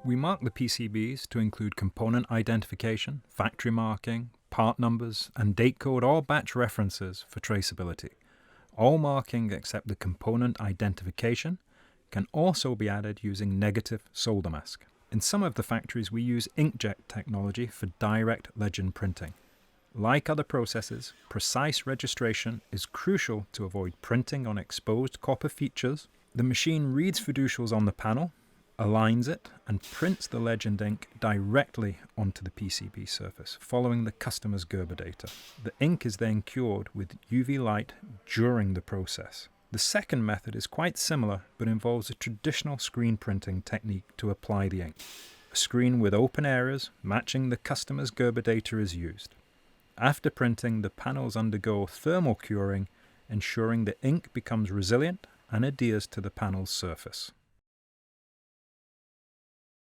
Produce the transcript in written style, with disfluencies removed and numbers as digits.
We mark the PCBs to include component identification, factory marking, part numbers, and date code or batch references for traceability. All marking except the component identification can also be added using negative solder mask. In some of the factories, we use inkjet technology for direct legend printing. Like other processes, precise registration is crucial to avoid printing on exposed copper features. The machine reads fiducials on the panel, aligns it, and prints the legend ink directly onto the PCB surface, following the customer's Gerber data. The ink is then cured with UV light during the process. The second method is quite similar, but involves a traditional screen printing technique to apply the ink. A screen with open areas matching the customer's Gerber data is used. After printing, the panels undergo thermal curing, ensuring the ink becomes resilient and adheres to the panel's surface.